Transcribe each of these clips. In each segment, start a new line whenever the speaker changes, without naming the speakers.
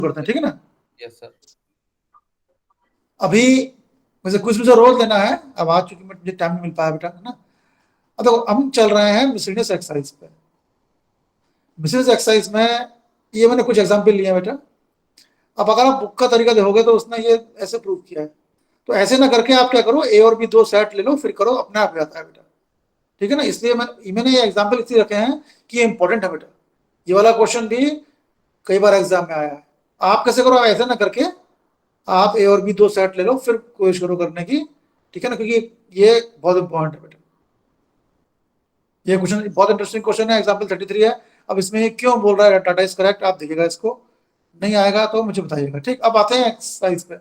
करते हैं, ठीक है ना।
Yes sir.
अभी वैसे कुछ मुझे रोज लेना है, अब आज चूंकि मुझे टाइम नहीं मिल पाया बेटा, है ना। अब देखो हम चल रहे हैं मिसलेनियस एक्सरसाइज पे। मिसलेनियस एक्सरसाइज में ये मैंने कुछ एग्जाम्पल लिए हैं बेटा। अब अगर आप बुक का तरीका देखोगे तो उसने ये ऐसे प्रूव किया है, तो ऐसे ना करके आप क्या करो, ए और बी दो सेट ले लो, फिर करो, अपने आप हो जाता है बेटा, ठीक है ना। इसलिए मैंने ये एग्जाम्पल इसलिए रखे हैं कि ये इंपॉर्टेंट है बेटा। ये वाला क्वेश्चन भी कई बार एग्जाम में आया है। आप कैसे करो, ऐसे ना करके आप ए और बी दो सेट ले लो, फिर कोशिश करो करने की, ठीक है ना, क्योंकि ये बहुत इंपॉर्टेंट है बेटा। ये क्वेश्चन बहुत इंटरेस्टिंग क्वेश्चन है, एग्जाम्पल 33 है। अब इसमें क्यों बोल रहा है टाटा इज करेक्ट, आप देखिएगा, इसको नहीं आएगा तो मुझे बताइएगा, ठीक। अब आते हैं एक्सरसाइज पे।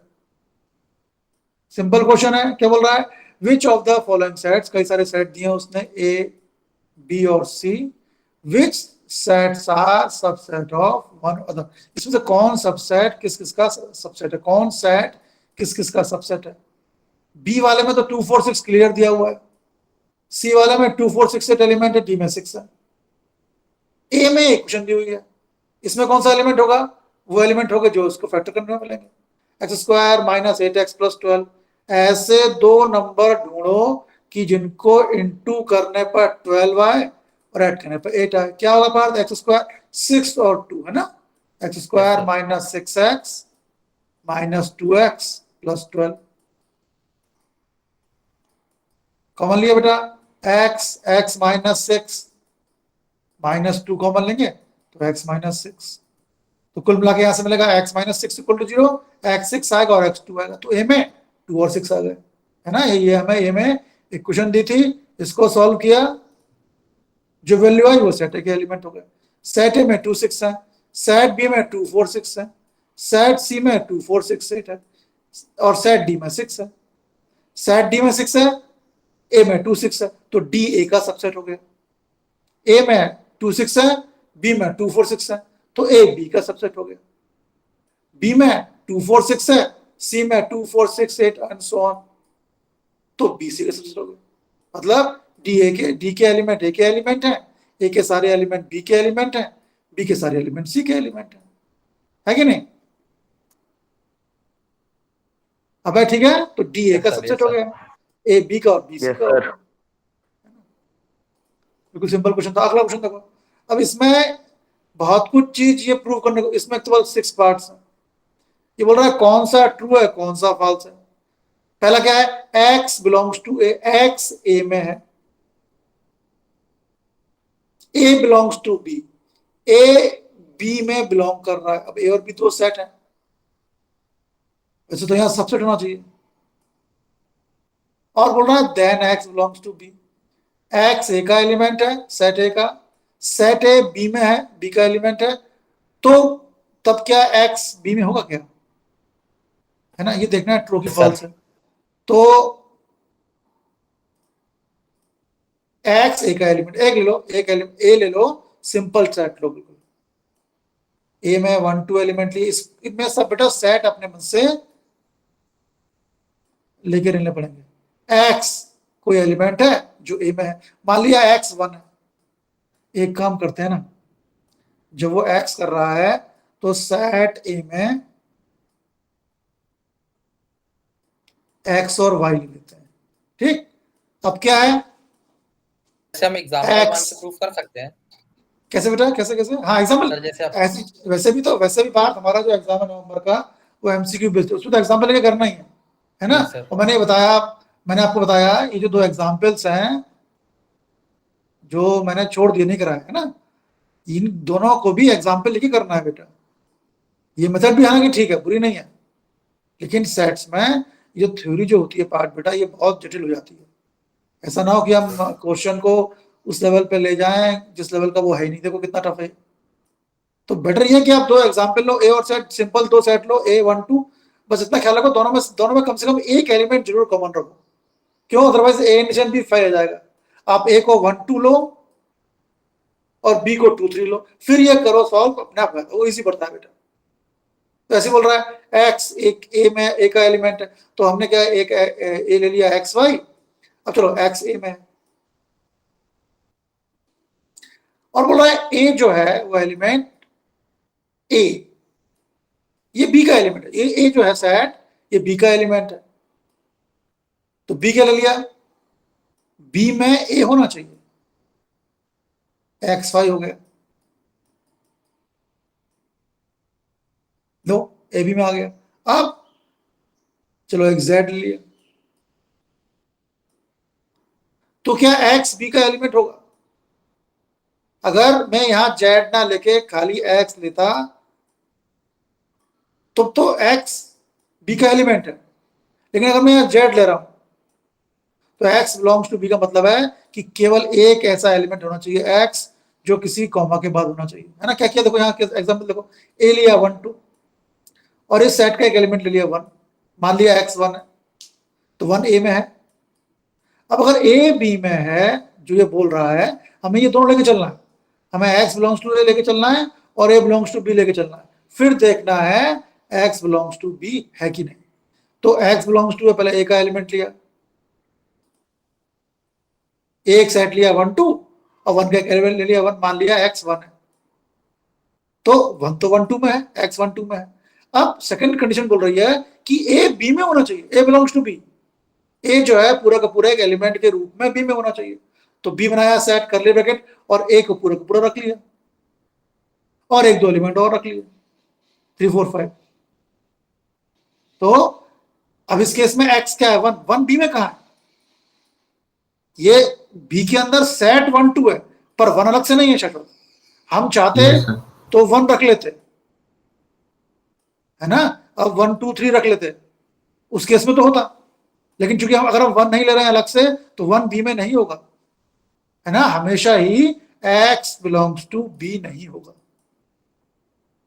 सिंपल क्वेश्चन है, क्या बोल रहा है, which of the following sets, कई सारे सेट दिए उसने ए बी और C, which sets are subset of one other. इसमें से कौन सबसेट किस किस का सबसेट है, कौन सेट किस किस का सबसेट है। बी वाले में तो 2 4 6 क्लियर दिया हुआ है, सी वाले में 2 4 6 8 एलिमेंट है, डी में 6 है, ए में एक क्वेश्चन दी हुई है, इसमें कौन सा एलिमेंट होगा, वो एलिमेंट होगा जो उसको फैक्टर करने में मिलेंगे। X square minus 8x plus 12, ऐसे दो नंबर ढूंढो कि जिनको इंटू करने पर 12 आए और ऐड करने पर 8 आए। क्या होगा पार्थ, एक्स स्क्वायर 6 और 2 है ना, x square minus 6x minus 2x plus 12। Common लिया बेटा, x माइनस 6 माइनस 2 कॉमन लेंगे तो x माइनस 6, तो कुल मिला के यहां से मिलेगा x minus 6 equal to 0, x 6 आएगा और x 2 आएगा, तो ए में 2 और 6 आ गए, है ना। ये हमें ए में एक क्वेश्चन दी थी, इसको सॉल्व किया, जो वैल्यू आई वो सेट ए के एलिमेंट हो गए। सेट ए में 2 6 है, सेट बी में 2 4 6 है, सेट सी में 2 4 6 8 है, और सेट डी में 6 है। सेट डी में 6 है, ए में 2 6 है, तो डी ए का सबसेट हो गया। ए में 2 6 है, बी में 2 4 6 है, तो ए बी का सबसेट हो गया। बी में 2 4 6 है, सी में 2 4 6 8 एंड सो ऑन, तो बी सी का सबसेट हो गया। मतलब डी के एलिमेंट ए के एलिमेंट है, ए के सारे एलिमेंट बी के एलिमेंट है, बी के सारे एलिमेंट सी के एलिमेंट है कि नहीं। अब है ठीक है, तो डी ए का सबसेट हो गया, ए बी का और बी सी का हो गया। बिल्कुल सिंपल क्वेश्चन था। अगला क्वेश्चन देखो, अब इसमें बहुत कुछ चीज ये प्रूव करने को, इसमें केवल 6 पार्ट्स हैं। ये बोल रहा है कौन सा ट्रू है कौन सा फॉल्स है। पहला क्या है, x belongs to A, x A में है, a belongs to b, a b में बिलोंग कर रहा है। अब a और b दो सेट है, वैसे तो यहां सबसेट होना चाहिए। और बोल रहा है then x belongs to b, x a का एलिमेंट है, सेट a का, सेट a b में है, b का एलिमेंट है, तो तब क्या x b में होगा क्या, है ना। ये देखना है ट्रू की फॉल्स है। तो x a का एलिमेंट एक ले लो, एक एलिमेंट a ले लो, सिंपल सेट लो, बिल्कुल ए में 1 2 एलिमेंट लिए, इसमें सब बेटा सेट अपने मन से लेके रहने पड़ेंगे। एक्स कोई एलिमेंट है जो ए में है, मान लिया एक्स 1 है, एक काम करते हैं ना, जब वो एक्स कर रहा है तो सेट ए में एक्स और वाई ले लेते हैं, ठीक। अब क्या है,
हम एग्जांपल मान के प्रूफ कर सकते हैं।
कैसे बेटा, कैसे कैसे, हाँ एग्जाम्पल
सर जैसे
ऐसी, वैसे भी बात, हमारा जो एग्जाम है नवंबर का वो एमसीक्यू बेस्ड है, उसमें तो एग्जाम्पल लेके करना ही है ना। और मैंने आपको बताया ये जो दो एग्जाम्पल्स हैं जो मैंने छोड़ दिए नहीं कराया है ना, इन दोनों को भी एग्जाम्पल लेके करना है बेटा। ये मेथड भी हालांकि ठीक है, बुरी नहीं है, लेकिन सेट्स में ये थ्योरी जो होती है पार्ट बेटा, ये बहुत जटिल हो जाती है। ऐसा ना हो कि हम क्वेश्चन को उस लेवल पे ले जाएं जिस लेवल का वो है ही नहीं, देखो कितना टफ है। तो बेटर ये है कि आप दो एग्जाम्पल लो, ए और सेट, सिंपल दो सेट लो, ए 1 2, बस इतना ख्याल रखो दोनों में कम से कम एक एलिमेंट जरूर कॉमन रखो, क्यों, अदरवाइज ए निशान भी फेल हो जाएगा। आप ए को 1 2 लो और बी को 2 3 लो, फिर ये करो सॉल्व, अपने आप वो इजी पड़ता है बेटा। तो ऐसे बोल रहा है एक्स एक ए में, ए का एलिमेंट है, तो हमने क्या एक ए ले लिया एक्स वाई, अब चलो एक्स ए में, और बोल रहा है ए जो है वो एलिमेंट ए, ये बी का एलिमेंट है, ये जो है सेट, ये बी का एलिमेंट है। तो बी क्या ले लिया, बी में ए होना चाहिए, एक्स वाई हो गया, लो ए बी में आ गया। अब चलो एक जेड ले लिया, तो क्या एक्स बी का एलिमेंट होगा? अगर मैं यहां जेड ना लेके खाली एक्स लेता तो एक्स बी का एलिमेंट है, लेकिन अगर मैं यहां जेड ले रहा हूं तो एक्स बिलोंग्स टू बी का मतलब है कि केवल एक ऐसा एलिमेंट होना चाहिए एक्स जो किसी कॉमा के बाद होना चाहिए, है ना। क्या किया देखो, यहाँ एग्जांपल देखो, ए लिया 1 2 और इस सेट का एक एलिमेंट ले लिया 1, मान लिया एक्स 1 है, तो 1 ए में है। अब अगर ए बी में है, जो ये बोल रहा है, हमें ये दोनों लेके चलना है, हमें एक्स बिलोंग्स टू ए लेके चलना है और ए बिलोंग्स टू बी लेके चलना है, फिर देखना है एक्स बिलोंग्स टू बी है कि नहीं। तो एक्स बिलोंग्स टू पहले ए का एलिमेंट लिया, एक सेट लिया 1 2 और 1 का एक एलिमेंट ले लिया 1, मान लिया एक्स 1 है, तो 1 तो 1 2 में है, एक्स 1 2 में है। अब सेकंड कंडीशन बोल रही है कि ए बी में होना चाहिए, ए बिलोंग्स टू बी, ए जो है पूरा का पूरा एक एलिमेंट के रूप में बी में होना चाहिए। तो बी बनाया सेट कर लिया ब्रैकेट और ए को पूरा का पूरा रख लिया और एक दो एलिमेंट और रख लिया 3 4 5। तो अब इस केस में एक्स क्या है 1, 1 बी में कहा है, ये बी के अंदर सेट 1 2 है पर 1 अलग से नहीं है शक्ल, हम चाहते
यस सर।
तो 1 रख लेते, है ना। अब 1 2 3 रख लेते, उस केस में तो होता, लेकिन चूंकि हम अगर हम 1 नहीं ले रहे हैं अलग से तो 1 बी में नहीं होगा, है ना, हमेशा ही x बिलोंग्स टू बी नहीं होगा।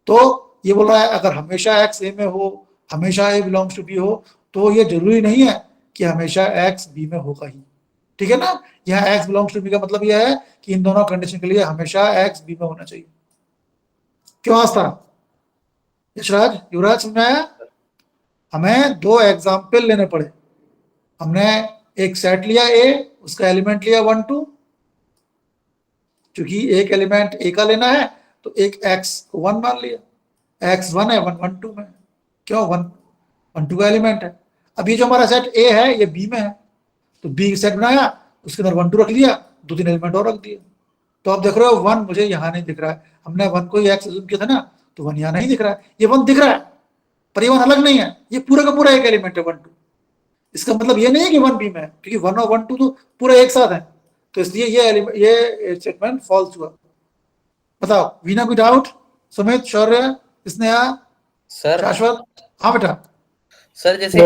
तो ये बोल रहा है अगर हमेशा x ए में हो, हमेशा ए बिलोंग्स टू बी हो, तो ये जरूरी नहीं है कि हमेशा x बी में होगा ही, ठीक है ना। यहाँ x बिलोंग्स टू बी का मतलब यह है कि इन दोनों कंडीशन के लिए हमेशा x बी में होना चाहिए। क्यों आस्था, यशराज, युवराज, समझ में आया? हमें दो एग्जाम्पल लेने पड़े, हमने एक सेट लिया ए, उसका एलिमेंट लिया 1 2, क्योंकि एक एलिमेंट ए का लेना है तो एक एक्स को 1 मान लिया, एक्स 1 है 1 1 2 में, क्यों 1 1 2 का एलिमेंट है। अब ये जो हमारा सेट ए है ये बी में है, तो बी सेट बनाया, उसके अंदर 1 2 रख लिया, 2 3 एलिमेंट और रख दिए। तो आप देख रहे हो 1 मुझे यहाँ नहीं दिख रहा है, हमने 1 को ही एक्स अज्यूम किया था ना, तो 1 यहाँ नहीं दिख रहा है, ये 1 दिख रहा है पर ये 1 अलग नहीं है, ये पूरा का पूरा एक एलिमेंट है 1 2। इसका मतलब ये नहीं है कि 1 बी में है, क्योंकि 1 और 1 2 तो पूरा एक साथ है, तो इसलिए ये स्टेटमेंट फॉल्स हुआ। बताओ वीना, कोई डाउट? सुमित, शौर्य, स्नेहा,
सर
शाश्वत? हाँ बेटा।
सर जैसे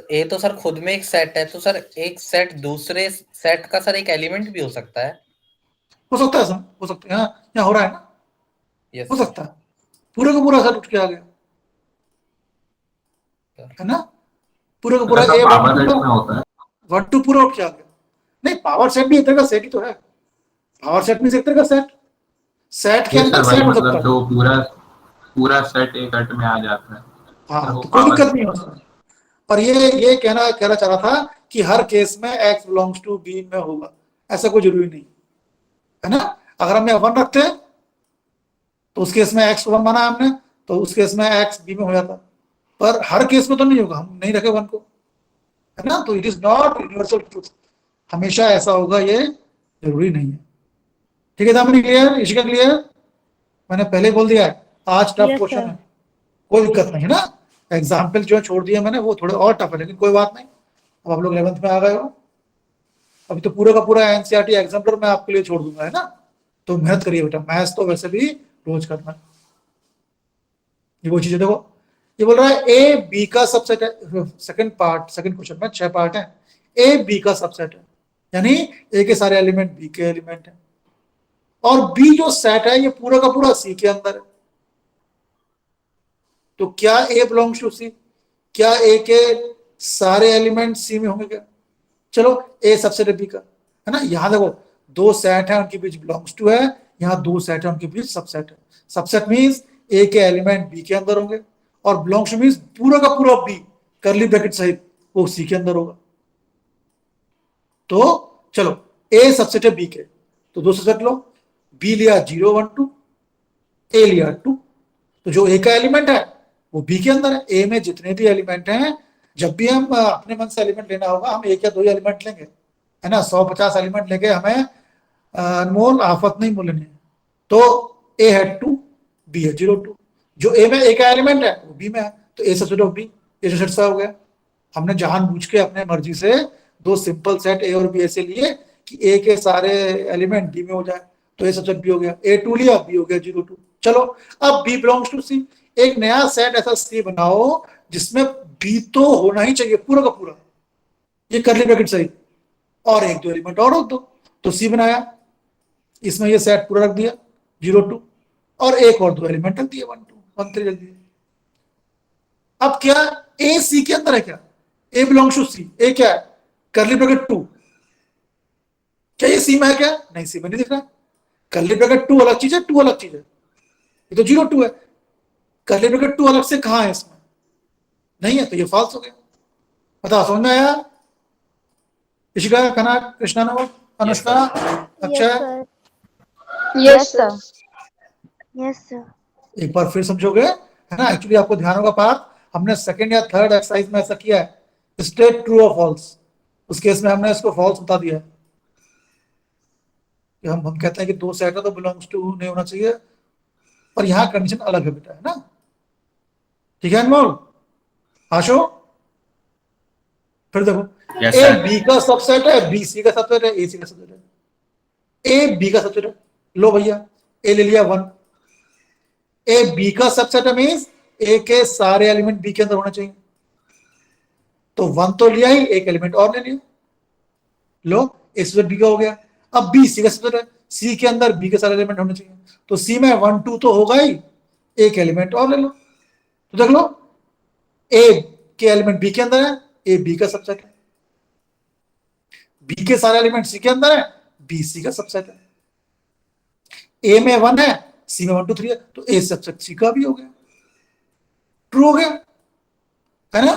ए तो सर खुद में एक सेट है, तो सर एक सेट दूसरे सेट का सर एक एलिमेंट भी हो सकता है।
हो सकता है सर, हो सकता है, यहाँ हो रहा है ना,
यस
हो
सर।
सकता है पूरे का पूरा सेट उठ के आ गया, है ना, पूरे का पूरा
ऐसा
ए
पावर सेट में होता है।
1 2 पूरा उठ के आ गया। नहीं, पावर सेट भी एक तरह का सेट ही तो है, पावर सेट में एक तरह का सेट, सेट के
ये
अंदर
सर वही
सेट हो सकता
मतलब
है।
जो पूरा पूरा सेट एक कट में आ जाता है,
हाँ,
वो
तो कोई
पावर
दिक्कत नहीं
सेट।
होता। पर ये कहना चाह रहा था कि हर केस में x बिलोंग्स टू बी में होगा, ऐसा कोई जरूरी नहीं, है ना। अगर हमने 1 रखते तो उस केस में x को 1 माना हमने, तो उस केस में x बी में हो जाता, पर हर केस में तो नहीं होगा, हम नहीं रखे 1 को, है ना। तो it is not universal truth, हमेशा ऐसा होगा ये जरूरी नहीं है। ठीक है दामिनी, क्लियर? इशिका क्लियर? मैंने पहले ही बोल दिया है आज टफ क्वेश्चन है, कोई दिक्कत नहीं है ना। एग्जाम्पल जो छोड़ दिया मैंने वो थोड़े और टफ है, लेकिन कोई बात नहीं, अब आप लोग 11th में आ गए हो, अभी तो पूरा का पूरा एनसीईआरटी एग्जाम्पलर मैं आपके लिए छोड़ दूंगा, है ना। तो मेहनत करिए बेटा, मैथ्स तो वैसे भी रोज करना। ये वो चीजें देखो, ये बोल रहा है ए बी का सबसेट है, सेकंड पार्ट, सेकंड क्वेश्चन में 6 पार्ट है, ए बी का सबसेट है, यानी ए के सारे एलिमेंट बी के एलिमेंट है, और बी जो सेट है ये पूरा का पूरा सी के अंदर है। तो क्या ए बिलोंग्स टू सी, क्या ए के सारे एलिमेंट सी में होंगे क्या? चलो ए सबसेट है बी का, है ना। यहां देखो दो सेट है उनके बीच बिलोंग्स टू है, यहाँ दो सेट है उनके बीच सबसेट है। सबसेट मींस ए के एलिमेंट बी के अंदर होंगे और बिलोंग्स टू मींस पूरा का पूरा बी करली ब्रैकेट सहित वो सी के अंदर होगा। तो चलो ए सबसेट है बी के, तो दो सबसेट लो, बी लिया 0 1 2, ए लिया 2, तो जो ए का एलिमेंट है वो बी के अंदर है। ए में जितने भी एलिमेंट हैं, जब भी हम अपने मन से एलिमेंट लेना होगा, हम एक या दो ही एलिमेंट लेंगे, है ना। 150 एलिमेंट लेके हमें अनमोल आफत नहीं बोलनी है। तो ए है 2, बी है 0 2। जो ए में ए का एलिमेंट है वो बी में है, तो ए सबसेट ऑफ बी, ये सेट सा हो गया। हमने जानबूझ के अपने मर्जी से दो सिंपल सेट ए और बी ऐसे लिए कि ए के सारे एलिमेंट बी में हो जाए, तो ए सबसेट बी हो गया। A2 लिया, बी हो गया 0 2। चलो अब बी बिलोंग्स टू सी। एक नया सेट ऐसा सी बनाओ जिसमें बी तो होना ही चाहिए पूरा का पूरा, ये करली ब्रैकेट सही, और एक दो एलिमेंट और रख दो, तो सी बनाया। इसमें ये सेट पूरा रख दिया 0 2, और एक और दो एलिमेंट रख दिए 1 2 1 3 रख दिए। अब क्या ए सी के अंदर है? क्या ए बिलोंग्स टू सी? ए क्या है? करली ब्रैकेट 2। क्या ये सी में है? क्या नहीं, सी में नहीं दिख रहा है। करली ब्रैकेट 2 अलग चीज है, 2 अलग चीज है, ये तो 0 2 है। करली ब्रैकेट 2 अलग से कहां है? इसमें नहीं है, तो ये फॉल्स हो गया। बताओ, समझ में आया? Ishika, Kanak, Krishna, Anushka, Akshay,
yes sir. Yes sir.
एक बार फिर समझोगे, है ना। एक्चुअली आपको ध्यान होगा पार्ट, हमने सेकंड या थर्ड एक्सरसाइज में ऐसा किया है, स्टेट ट्रू और फॉल्स। उस केस में हमने इसको फॉल्स बता दिया है कि हम कहते हैं कि दो सेट है तो बिलोंग्स टू नहीं होना चाहिए, और यहाँ कंडीशन अलग है बेटा, है ना। ठीक है अनमोल, आशो, फिर देखो,
Yes,
ए
sir.
बी का सबसेट है, बी सी का सबसेट है, ए सी का सबसेट है। ए बी का सबसेट है, लो भैया ए ले लिया 1। ए बी का सबसेट है मींस ए के सारे एलिमेंट बी के अंदर होने चाहिए, तो 1 तो लिया ही, एक एलिमेंट और ले लिया, लो ए सबसेट बी का हो गया। अब बी सी का सबसेट है, सी के अंदर बी के सारे एलिमेंट होने चाहिए, तो सी में 1 2 तो होगा ही, एक एलिमेंट और ले लो। तो देख लो, ए के एलिमेंट बी के अंदर है, ए बी का सबसेट है, बी के सारे एलिमेंट सी के अंदर है, बी सी का सबसेट है। ए में 1 है, सी में 1 2 3 है, तो ए सबसेट सी का भी हो गया, ट्रू हो गया, है ना।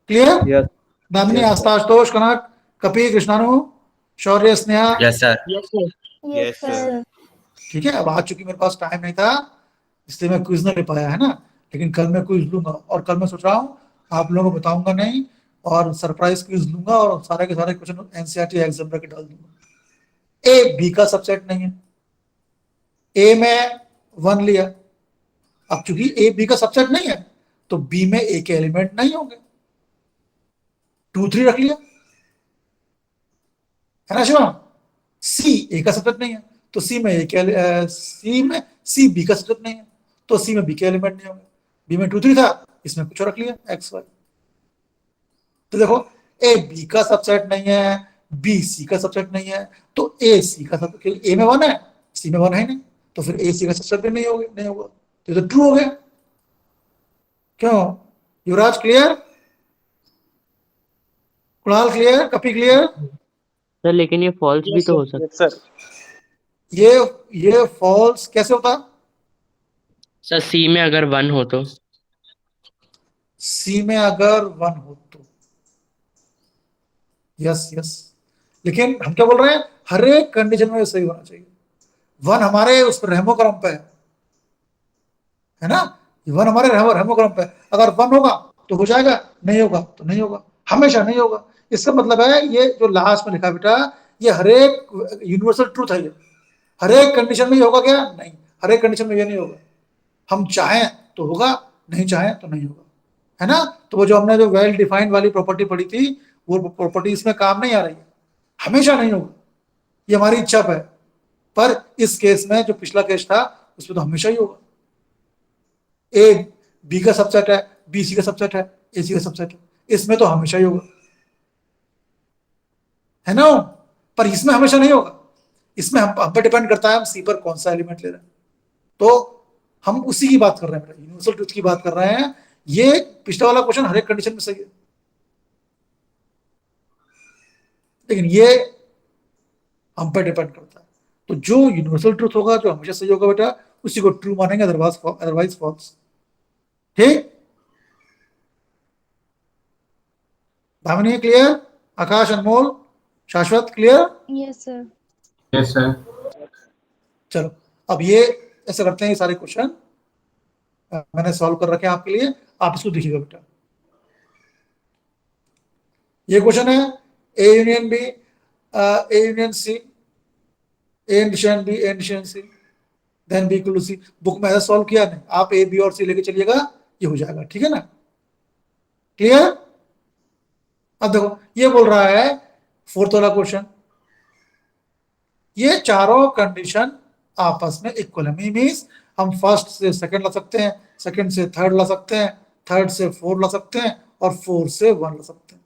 Clear?
Yes.
Damini,
Yes,
Astha, Ashutosh, Kanak, Kapi, Krishanu, Shaurya, Sneha.
Yes, sir.
Yes sir.
ठीक है, अब आज चूंकि मेरे पास टाइम नहीं था इसलिए मैं क्विज नहीं ले पाया, है ना। लेकिन कल मैं क्विज लूंगा, और कल मैं सोच रहा हूँ आप लोगों को बताऊंगा नहीं, और सरप्राइज क्विज लूंगा, और सारे के सारे क्वेश्चन एनसीईआरटी एग्जाम के डाल दूंगा। ए बी का सबसेट नहीं है, ए में 1 लिया, अब चूंकि ए बी का सबसेट नहीं है तो बी में ए के एलिमेंट नहीं होंगे, 2 3 रख लिया, है ना शिवम। सी ए का सबसेट नहीं है, तो सी में सी बी का सबसेट नहीं है, तो सी में बी के एलिमेंट नहीं होंगे। बी में 2 3 था, इसमें कुछ और रख लिया एक्स वाई। तो देखो, ए बी का सबसेट नहीं है, बी सी का सबसेट नहीं है, तो ए सी का सबसेट, ए में 1 है, सी में 1 है नहीं, तो फिर ए सी का सबसेट भी नहीं होगा, तो ये तो ट्रू हो गया। क्यों युवराज? क्लियर? कुणाल क्लियर? कपी क्लियर?
सर लेकिन ये फॉल्स भी तो हो सकता है।
Yes, sir.
ये फॉल्स कैसे होता?
सर सी में अगर 1 हो तो।
सी में अगर 1 हो तो यस यस, लेकिन हम क्या बोल रहे हैं, हर एक कंडीशन में सही होना चाहिए। 1 हमारे उस रहमो करम पे है ना, 1 हमारे रहमो करम पे, अगर 1 होगा तो हो जाएगा, नहीं होगा तो नहीं होगा, हमेशा नहीं होगा। इसका मतलब है ये जो लास्ट में लिखा बेटा, ये हर एक यूनिवर्सल ट्रूथ है, ये हर एक कंडीशन में ही होगा क्या? नहीं, हर एक कंडीशन में ये नहीं होगा। हम चाहें तो होगा, नहीं चाहें तो नहीं होगा, है ना। तो वो जो हमने जो वेल डिफाइंड वाली प्रॉपर्टी पढ़ी थी, वो प्रॉपर्टी इसमें काम नहीं आ रही है, हमेशा नहीं होगा, ये हमारी इच्छा पे है। पर इस केस में जो पिछला केस था उसमें तो हमेशा ही होगा। ए बी का सबसेट है, बी सी का सबसेट है, ए सी का सबसेट है, इसमें तो हमेशा ही होगा, है ना। पर इसमें हमेशा नहीं होगा, इसमें हम पर डिपेंड करता है हम सी पर कौन सा एलिमेंट ले रहे हैं। तो हम उसी की बात कर रहे हैं, यूनिवर्सल ट्रूथ की बात कर रहे हैं। ये पिछला वाला क्वेश्चन हर एक कंडीशन में सही है, लेकिन ये हम पर डिपेंड करता है। तो जो यूनिवर्सल ट्रूथ होगा, जो हमेशा सही होगा बेटा, उसी को ट्रू मानेंगे, अदरवाइज फॉल्स। ठीक, धामिनी क्लियर? आकाश, अनमोल, शाश्वत clear?
Yes sir.
Yes, sir.
चलो अब ये ऐसे करते हैं, ये सारे क्वेश्चन मैंने सॉल्व कर रखे हैं आपके लिए, आप इसको देखिएगा बेटा। ये क्वेश्चन है A union B, A union C, A addition B, A addition C, then B equal to C. Book में ऐसा सॉल्व किया नहीं, आप ए बी और सी लेके चलिएगा, ये हो जाएगा, ठीक है ना? क्लियर? अब देखो ये बोल रहा है फोर्थ वाला क्वेश्चन, ये चारों कंडीशन आपस में इक्वल है। मीन्स हम फर्स्ट से सेकंड ला सकते हैं, सेकंड से थर्ड ला सकते हैं, थर्ड से फोर ला सकते हैं, और फोर से वन ला सकते हैं।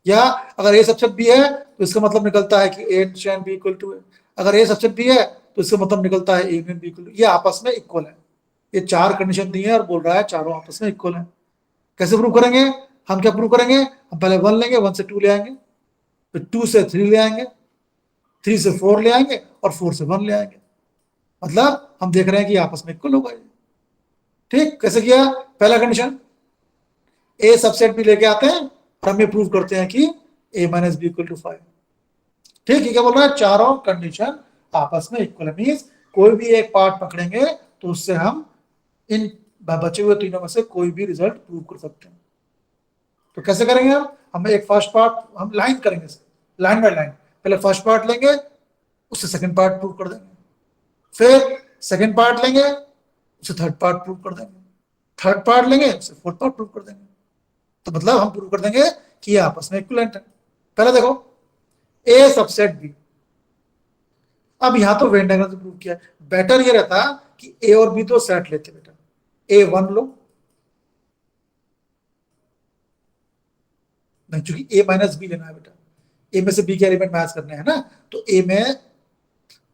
या अगर ए सबसेट बी है तो इसका मतलब निकलता है कि A and B equal to है। अगर ए सबसेट बी है तो इसका मतलब निकलता है A union B equal to. ये आपस में इक्वल है। ये चार कंडीशन दी है और बोल रहा है चारों आपस में इक्वल है। कैसे प्रूव करेंगे? हम क्या प्रूव करेंगे? हम पहले वन लेंगे, वन से टू ले आएंगे, फिर टू से थ्री ले आएंगे, थ्री से फोर ले आएंगे, और फोर से वन ले आएंगे। मतलब हम देख रहे हैं कि आपस में इक्वल होगा। ठीक, कैसे किया? पहला कंडीशन ए सबसेट भी लेके आते हैं और हम ये प्रूव करते हैं कि ए माइनस बी इक्वल टू 5। ठीक है, क्या बोल रहा है? चारों कंडीशन आपस में इक्वल है। मींस कोई भी एक पार्ट पकड़ेंगे तो उससे हम इन बचे हुए तीनों में से कोई भी रिजल्ट प्रूव कर सकते हैं। तो कैसे करेंगे हम एक फर्स्ट पार्ट हम लाइन करेंगे, लाइन बाय लाइन। पहले फर्स्ट पार्ट लेंगे, उससे सेकंड पार्ट प्रूव कर देंगे, फिर सेकंड पार्ट लेंगे, उससे थर्ड पार्ट प्रूव कर देंगे, थर्ड पार्ट लेंगे, उससे फोर्थ पार्ट प्रूव कर देंगे। तो मतलब हम प्रूव कर देंगे कि ये आपस में इक्विवेलेंट है। पहले देखो ए सबसेट बी। अब यहां तो वेन डायग्राम से प्रूव किया। बेटर ये रहता कि ए और बी तो सेट लेते बेटा, ए वन लो, नहीं चूंकि ए माइनस बी लेना है बेटा, ए में से बी के एलिमेंट मैच करने हैं ना, तो ए में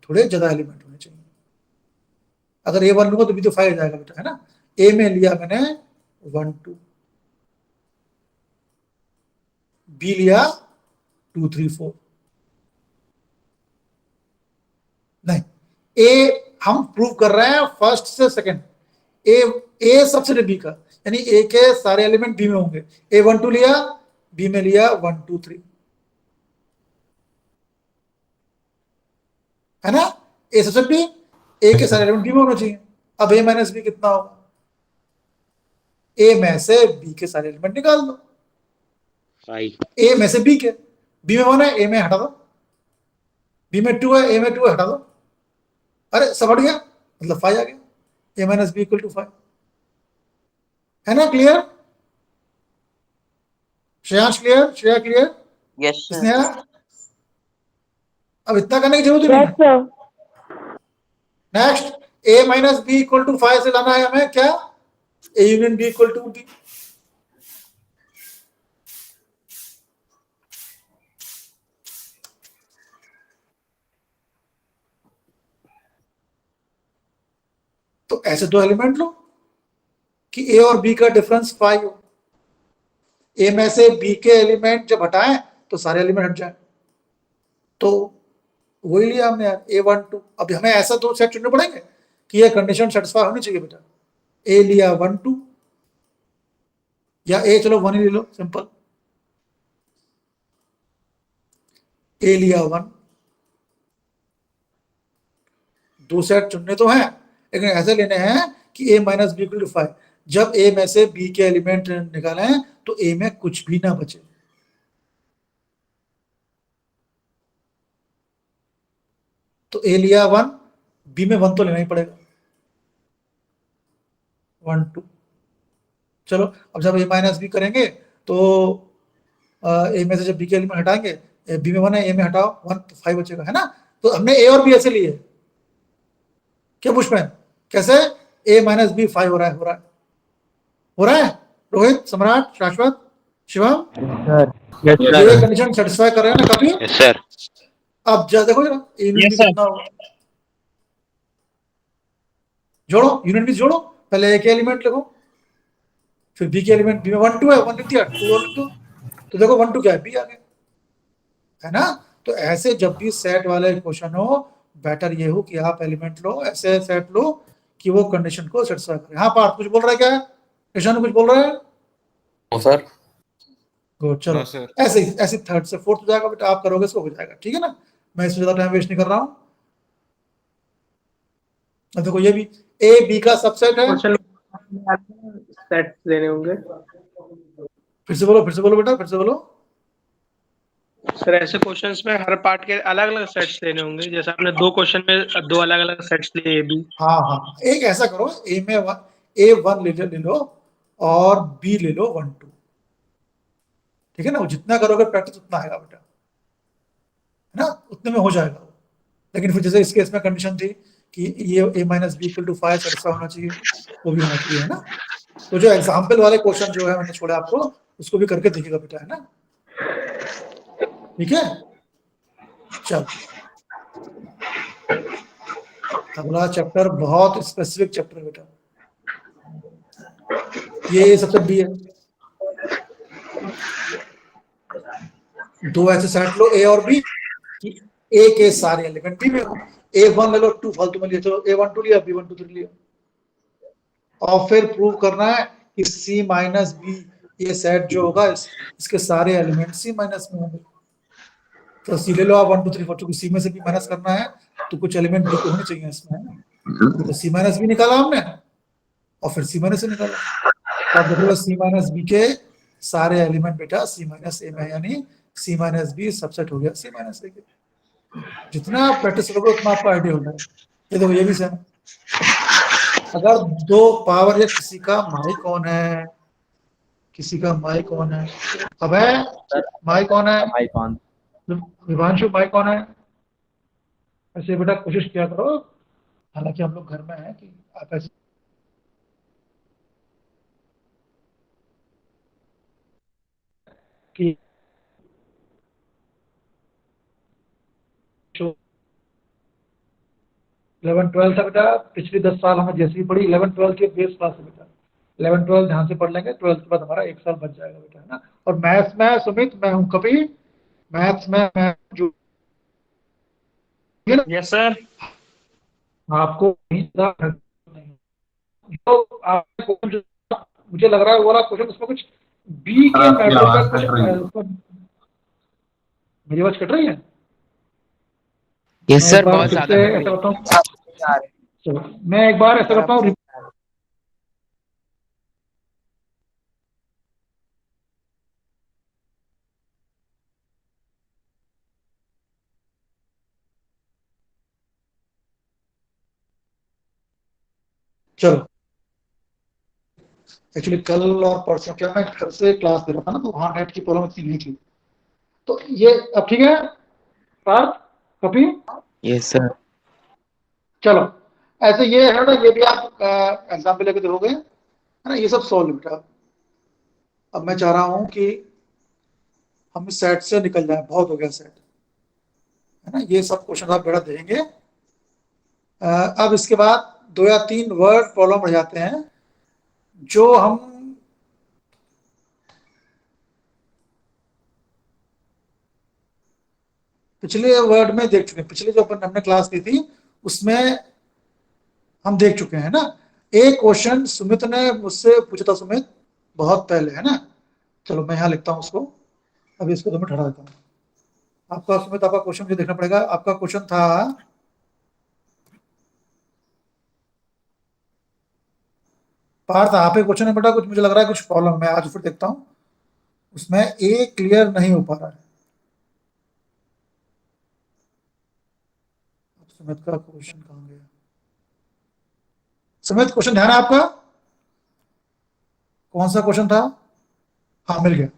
थोड़े ज्यादा एलिमेंट होने चाहिए। अगर ए वन लूंगा तो बी तो 5 हो जाएगा बेटा, है ना? ए में लिया मैंने 1 2, बी लिया 2 3 4। नहीं, ए हम प्रूव कर रहे हैं फर्स्ट से सेकंड, ए सबसे बी का, यानी ए के सारे एलिमेंट बी में होंगे। ए 1 2 लिया, बी में लिया 1 2 3, है ना? ए सबसे बी, ए के सारे एलिमेंट बी में होना चाहिए। अब ए माइनस बी कितना होगा? ए में से बी के सारे एलिमेंट निकाल दो,
5
ए में से बी के, बी में 1 है, ए में हटा दो, बी में 2 है, ए में 2 है, हटा दो। अरे सब हट गया, मतलब 5 आ गया। A minus B equal to 5, है ना? Clear? Shreyansh clear? Shreya clear?
Yes
किसने आया? अब इतना करने की जरूरत नहीं है। Next, A minus B equal to 5 से लाना है हमें क्या? A union B equal to B. तो ऐसे दो एलिमेंट लो कि ए और बी का डिफरेंस 5 हो। ए में से बी के एलिमेंट जब हटाएं तो सारे एलिमेंट हट जाए। तो वही लिया हमने यार, ए 1 2। अब हमें ऐसा दो सेट चुनने पड़ेंगे कि ये कंडीशन सेटिस्फाई होनी चाहिए बेटा। ए लिया 1 2, या ए चलो 1 ही ले लो, सिंपल। ए लिया 1, दो सेट चुनने तो हैं, लेकिन ऐसे लेने हैं कि ए माइनस बी इक्वल टू 5। जब ए में से बी के एलिमेंट निकालें तो ए में कुछ भी ना बचे। तो ए लिया 1, बी में 1 तो लेना ही पड़ेगा, 1 2। चलो अब जब ए माइनस बी करेंगे तो ए में से जब बी के एलिमेंट हटाएंगे, बी में 1 है, ए में हटाओ 1 तो 5 बचेगा, है ना? तो हमने ए और बी ऐसे लिए। क्या पुष्पन? कैसे? ए माइनस बी 5 हो रहा है, हो रहा है? रोहित, सम्राट, शाश्वत, शिवम, ये कंडीशन सेटिस्फाई कर रहे हैं ना कभी?
Yes sir.
अब जरा देखो जरा ए यूनियन बी कितना होगा। जोड़ो, यूनियन बी जोड़ो, पहले ए के एलिमेंट लिखो, फिर बी के एलिमेंट, बी में 1 2 है, 1 लिख दिया, 2 लिख दो, तो देखो 1 2 क्या है? बी आ गया, है ना? तो ऐसे जब भी सेट वाले क्वेश्चन हो, बेटर ये हो कि आप एलिमेंट लो, ऐसे सेट लो कि वो कंडीशन को सेटिस्फाई करे। हाँ पार्थ कुछ बोल रहा है क्या? ईशान कुछ बोल रहा है?
ओ सर,
गुड, चलो ऐसे ऐसे थर्ड से फोर्थ हो जाएगा बेटा, आप करोगे इसको हो जाएगा, ठीक है ना? मैं इसमें ज्यादा टाइम वेस्ट नहीं कर रहा हूँ। देखो ये भी ए बी का सबसेट है,
सेट देने होंगे।
फिर से बोलो बेटा, फिर से बोलो।
सर ऐसे क्वेश्चंस में हर पार्ट के अलग अलग सेट्स लेने होंगे, जैसे आपने 2 क्वेश्चन में 2 अलग अलग सेट्स लिए ए बी।
हाँ हाँ, एक ऐसा करो, A1 ले लो और B ले लो 1 2, ठीक है ना। वो जितना करोगे प्रैक्टिस उतना आएगा बेटा, है ना, उतने में हो जाएगा। लेकिन फिर जैसे इस केस में कंडीशन थी कि ये A minus B equal to 5 satisfy होना चाहिए, वो भी होना चाहिए, है ना। तो जो एग्जाम्पल वाले क्वेश्चन जो है मैंने छोड़ा आपको, उसको भी करके देखिएगा बेटा, है ना, ठीक है। चल, अगला चैप्टर बहुत स्पेसिफिक चैप्टर है बेटा, ये सबसे बी है। दो ऐसे सेट लो A और B कि A के सारे एलिमेंट B में हो। A1 ले लो, 2 फालतू में लिए, चलो A1 2 लिया, B1 2 3 लिया, और फिर प्रूव करना है कि C माइनस B ये सेट जो होगा इसके सारे एलिमेंट C माइनस में होंगे। तो C ले लो आप 1 2 3 4, चूंकि C में से B माइनस करना है तो कुछ एलिमेंट B के होने चाहिए इसमें, है ना। तो C माइनस B निकाला हमने और फिर C माइनस से निकाला, तो आप देखोगे C माइनस B के सारे एलिमेंट बेटा C माइनस A में, यानी C माइनस B सबसेट हो गया C माइनस A के। जितना आप प्रैक्टिस करोगे उतना आपको आइडिया होगा। ये देखो, ये भी सेम। अगर 2 पावर या किसी का माई कौन है, किसी का माई कौन है, अब है माई कौन है,
माई कौन,
विभांशु माई कौन है। ऐसे बेटा कोशिश किया करो, हालांकि हम लोग घर में हैं, कि आप ऐसे कि 11 12 था बेटा, पिछले 10 साल हमें जैसे ही पढ़ी 11 12 के बेस क्लास है बेटा। 11 12 ध्यान से पढ़ लेंगे, 12 के बाद हमारा 1 साल बच जाएगा बेटा, है ना। और मैथ्स में सुमित मैं हूं कभी, मैथ्स में मैं जो
यस सर।
आपको तो आपको मुझे लग रहा है वो वाला क्वेश्चन, उसमें कुछ बी के
आपकी
मैटर
आवाज
का
कट रही है।
कुछ, मेरी आवाज कट रही है।
यस
मैं
सर,
एक बार
बहुत
फिर
ज्यादा
से
कट
ऐसा
रही
करता हूँ, चलो मैं एक बार ऐसा करता हूँ, चलो। एक्चुअली कल और परसों क्या मैं घर से क्लास दे रहा था ना, तो वहां नेट की प्रॉब्लम इतनी नहीं थी। तो ये अब ठीक है पार्थ, कॉपी।
Yes sir.
चलो, ऐसे ये है ना, ये भी आप एग्जाम पे लेके देखोगे, है ना, ये सब सॉल्व बेटा। अब मैं चाह रहा हूं कि हम इस सेट से निकल जाए, बहुत हो गया सेट, है ना। ये सब क्वेश्चन आप बेटा देंगे। अब इसके बाद 2 या 3 वर्ड प्रॉब्लम रह जाते हैं, जो हम पिछले वर्ड में देख चुके हैं, पिछले जो अपन हमने क्लास ली थी उसमें हम देख चुके हैं ना। एक क्वेश्चन सुमित ने मुझसे पूछा था, सुमित बहुत पहले, है ना। चलो मैं यहाँ लिखता हूँ उसको, अभी इसको तो मैं ठहरा देता हूँ। आपका सुमित, आपका क्वेश्चन मुझे देखना पड़ेगा। आपका क्वेश्चन था, पार्थ आप ही क्वेश्चन है बेटा, कुछ मुझे लग रहा है कुछ प्रॉब्लम, मैं आज फिर देखता हूँ उसमें ए क्लियर नहीं हो पा रहा है। सुमित का क्वेश्चन कहाँ गया? सुमित क्वेश्चन ध्यान है आपका, कौन सा क्वेश्चन था? हाँ मिल गया।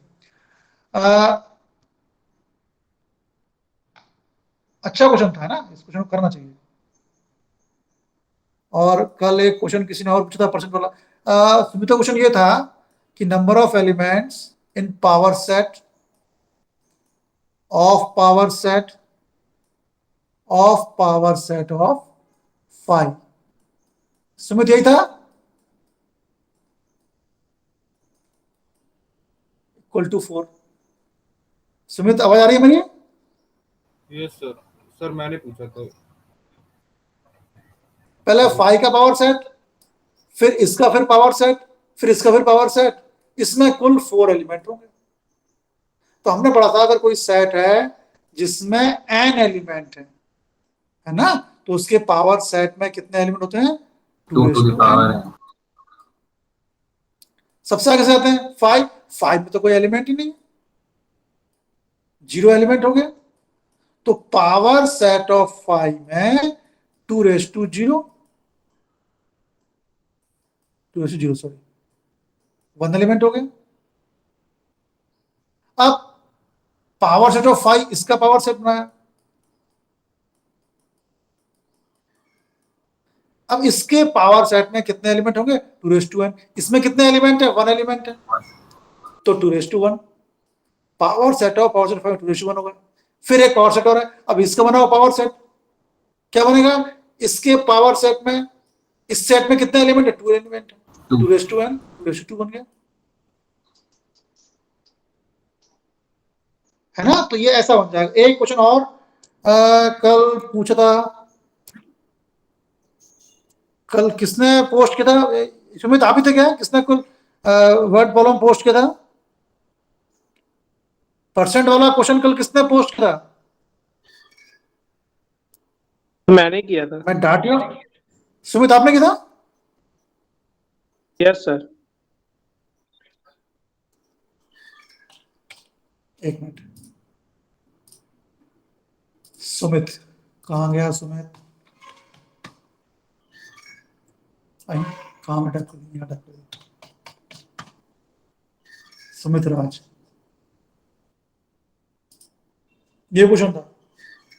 अच्छा क्वेश्चन था, है ना, इस क्वेश्चन को करना चाहिए। और कल एक क्वेश्चन किसी ने और पूछा था परसेंट वाला, सुमित का क्वेश्चन ये था कि number of elements in power set of power set of 5। Sumit यही था, इक्वल टू 4। सुमित आवाज आ रही है मेरी?
Yes sir. सर मैंने पूछा था।
पहले 5 का पावर सेट, फिर इसका फिर पावर सेट, फिर इसका फिर पावर सेट, इसमें कुल 4 एलिमेंट होंगे। तो हमने पढ़ा था अगर कोई सेट है जिसमें n एलिमेंट है ना, तो उसके पावर सेट में कितने एलिमेंट होते हैं?
2 to the power है।
सबसे आगे से आते हैं 5, 5 में तो कोई एलिमेंट ही नहीं है, 0 एलिमेंट हो गया। तो पावर सेट ऑफ 5 में 2⁻0, 2⁻0 सॉरी, 1 एलिमेंट हो गया। अब पावर सेट ऑफ 5 इसका पावर सेट बनाया, अब इसके पावर सेट में कितने एलिमेंट होंगे, 2⁻n। इसमें कितने एलिमेंट है, 1 एलिमेंट है, तो 2⁻1। Power set of power set 5 2:1 होगा। फिर एक पावर सेट और है, अब इसका बना हुआ पावर सेट क्या बनेगा, इसके पावर सेट में, इस सेट में कितने एलिमेंट है, 2 एलिमेंट है, 2:n, 2:2 बन गया, है ना। तो ये ऐसा बन जाएगा। एक क्वेश्चन और कल पूछा था, कल किसने पोस्ट किया था, सुमित आप ही थे क्या, किसने कुल वर्ड प्रॉब्लम पोस्ट किया था, परसेंट वाला क्वेश्चन कल किसने पोस्ट किया था,
मैंने किया था।
मैं डांटिया, सुमित आपने किया था।
Yes sir.
एक मिनट, सुमित कहाँ गया, सुमित कहाँ अटक सुमित राज, ये क्वेश्चन था।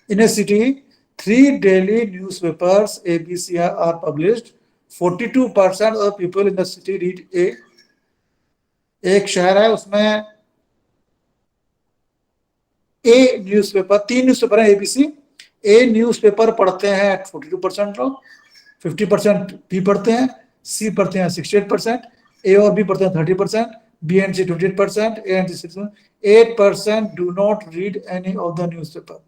इन ए city 3 daily newspapers ABC are published. 42% of the people in the city read एक शहर है उसमें ए न्यूज़पेपर, 3 न्यूज़पेपर है ABC, ए न्यूज़पेपर पढ़ते हैं 42% लोग, 50% बी पढ़ते हैं, सी पढ़ते हैं 68%, ए और बी पढ़ते हैं 30%, B and C 28%, A and C 6%, 8% do not read any of the newspaper.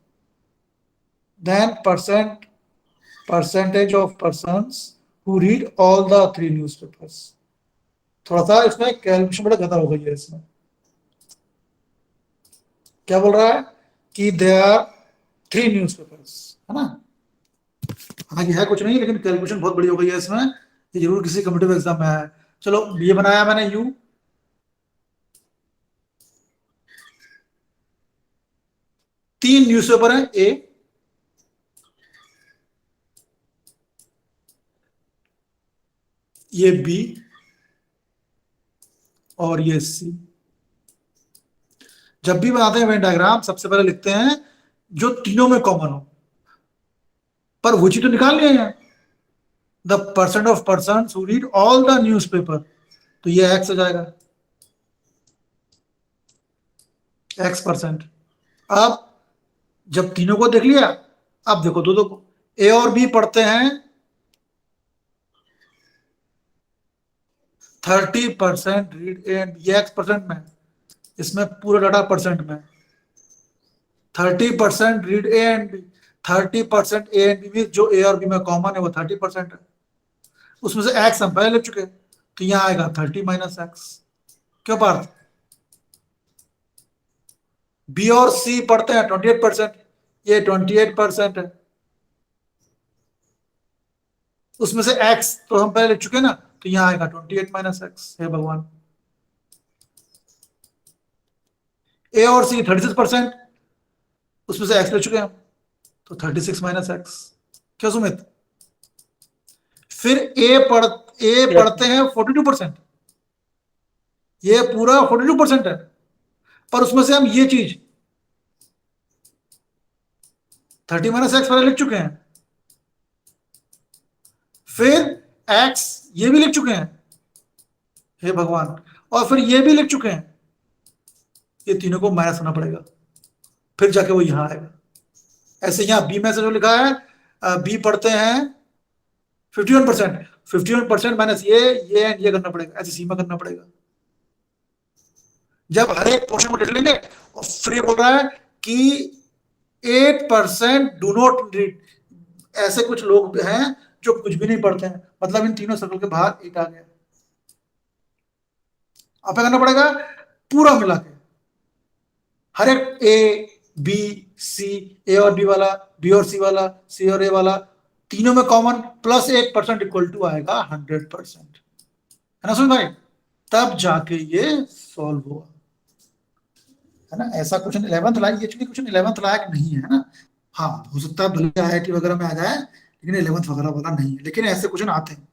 Then percentage of persons who read all the 3 newspapers. थोड़ा सा इसमें कैलकुलेशन बड़ा गंदा हो गई है। इसमें क्या बोल रहा है कि there are 3 newspapers, है ना। हालांकि है कुछ नहीं, लेकिन कैलकुलेशन बहुत बड़ी हो गई है इसमें, ये जरूर किसी कॉम्पिटिटिव एग्जाम में है। चलो ये बनाया मैंने यू, तीन न्यूज़पेपर है, ए ये बी और ये सी। जब भी बनाते हैं वेन डायग्राम सबसे पहले लिखते हैं जो तीनों में कॉमन हो, पर वो चीज तो निकाल लिया है, the percent of person who read all the newspaper, तो ये एक्स हो जाएगा, X%। अब जब तीनों को देख लिया, अब देखो दो को, ए और बी पढ़ते हैं 30% रीड ए एंड, ये X% में, इसमें पूरा डाटा परसेंट में, 30% read A and B, 30% A and B, जो ए और बी में कॉमन है वो 30% है, उसमें से एक्स हम पहले लिख चुके, तो यहां आएगा 30 - x। क्यों पार्थ, बी और सी पढ़ते हैं 28%, ये 28% है, उसमें से x तो हम पहले लिख चुके ना, तो यहां आएगा 28 - x। हे भगवान, ए और सी 36%, उसमें से x ले चुके हम, तो 36 - x। क्यों सुमित, फिर ए पढ़ते हैं 42%, ये पूरा 42% है, पर उसमें से हम ये चीज 30 - x पहले लिख चुके हैं, फिर x ये भी लिख चुके हैं, हे भगवान, और फिर ये भी लिख चुके हैं, ये तीनों को माइनस होना पड़ेगा, फिर जाके वो यहां आएगा। ऐसे यहां बी में से जो लिखा है, बी पढ़ते हैं 51%, 51% माइनस ये करना पड़ेगा, ऐसे सी में करना पड़ेगा। जब हर एक पोर्शन को देख लेंगे, और फिर ये बोल रहा है कि 8% डू नॉट रीड, ऐसे कुछ लोग हैं जो कुछ भी नहीं पढ़ते हैं, मतलब इन तीनों सर्कल के बाहर 8 आ गया। अब क्या करना पड़ेगा, पूरा मिला के हर एक ए बी सी, ए और बी वाला, बी और सी वाला, सी और ए वाला, तीनों में कॉमन प्लस 8% इक्वल टू आएगा 100%, है ना सुन भाई। तब जाके ये सॉल्व हुआ, है ना। ऐसा क्वेश्चन 11th लायक, एक्चुअली क्वेश्चन 11th लायक नहीं है ना। हाँ, हो सकता है भले IIT वगैरह में आ जाए, लेकिन 11th वगैरह वाला नहीं है, लेकिन ऐसे क्वेश्चन आते हैं।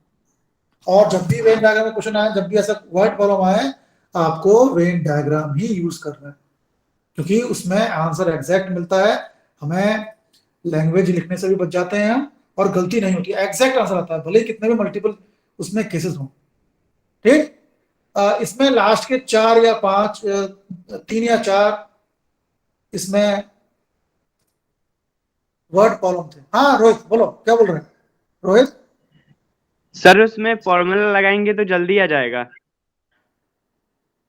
और जब भी वेन डायग्राम में क्वेश्चन आए, जब भी ऐसा वर्ड प्रॉब्लम आए, आपको वेन डायग्राम ही यूज करना है, क्योंकि उसमें आंसर एग्जैक्ट मिलता है। हमें लैंग्वेज लिखने से भी बच जाते हैं हम, और गलती नहीं होती, एग्जैक्ट आंसर आता है, भले ही कितने भी मल्टीपल उसमें केसेस हों। ठीक, इसमें लास्ट के 4 या 5, 3 या 4 इसमें वर्ड प्रॉब्लम थे। हाँ रोहित बोलो, क्या बोल रहे हैं रोहित?
सर उसमें फॉर्मूला लगाएंगे तो जल्दी आ जाएगा।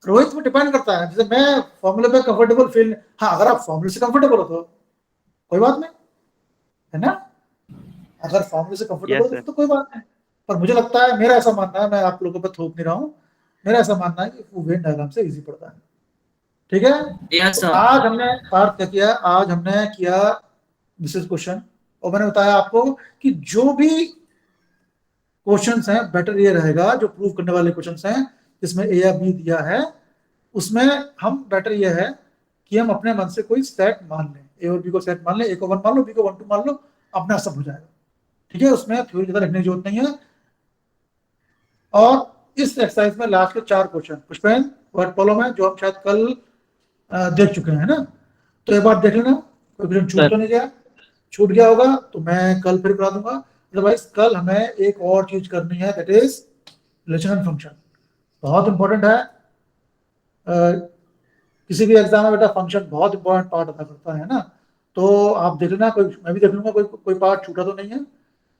रोहित में डिपेंड करता है, जैसे मैं फॉर्मूले पे कंफर्टेबल फील, हाँ अगर आप फॉर्मूले से कंफर्टेबल हो तो कोई बात नहीं, है ना। अगर फॉर्मूले से कंफर्टेबल
Yes,
हो
sir.
तो कोई बात नहीं। पर मुझे लगता है, मेरा ऐसा मानना है, मैं आप लोगों पर थोप नहीं रहा हूँ, मेरा ऐसा मानना है कि वो वेन डायग्राम से इजी पड़ता है। ठीक है,
यस
तो
सर।
आज हमने पार्ट क्या किया, आज हमने किया दिस इज क्वेश्चन, और मैंने बताया आपको कि जो भी क्वेश्चंस हैं, बेटर ये रहेगा जो प्रूव करने वाले क्वेश्चंस हैं, जिसमें ए या बी दिया है, उसमें हम बेटर ये है कि हम अपने मन से कोई सेट मान लें, ए और बी को सेट मान लें, ए को 1 मान लो, बी को 1 2 मान लो, अपना सब हो जाएगा। ठीक है, उसमें थ्योरी ज्यादा लिखने की जरूरत नहीं है। और इस एक्सरसाइज में लास्ट के 4 क्वेश्चन पुष्पेन वर्ड प्रॉब्लम है, जो हम शायद कल देख चुके हैं, ना। तो एक बार देख लेना, कोई क्वेश्चन छूट तो नहीं गया, छूट गया होगा तो मैं कल फिर करा दूंगा। अदरवाइज कल हमें एक और चीज करनी है, that is relation and function, बहुत इंपॉर्टेंट है। किसी भी एग्जाम में बेटा फंक्शन बहुत इंपॉर्टेंट पार्ट अदा करता है ना। तो आप देख लेना, कोई मैं भी देख लूंगा, कोई पार्ट छूटा तो नहीं है,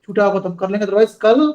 छूटा होगा तो हम कर लेंगे, अदरवाइज कल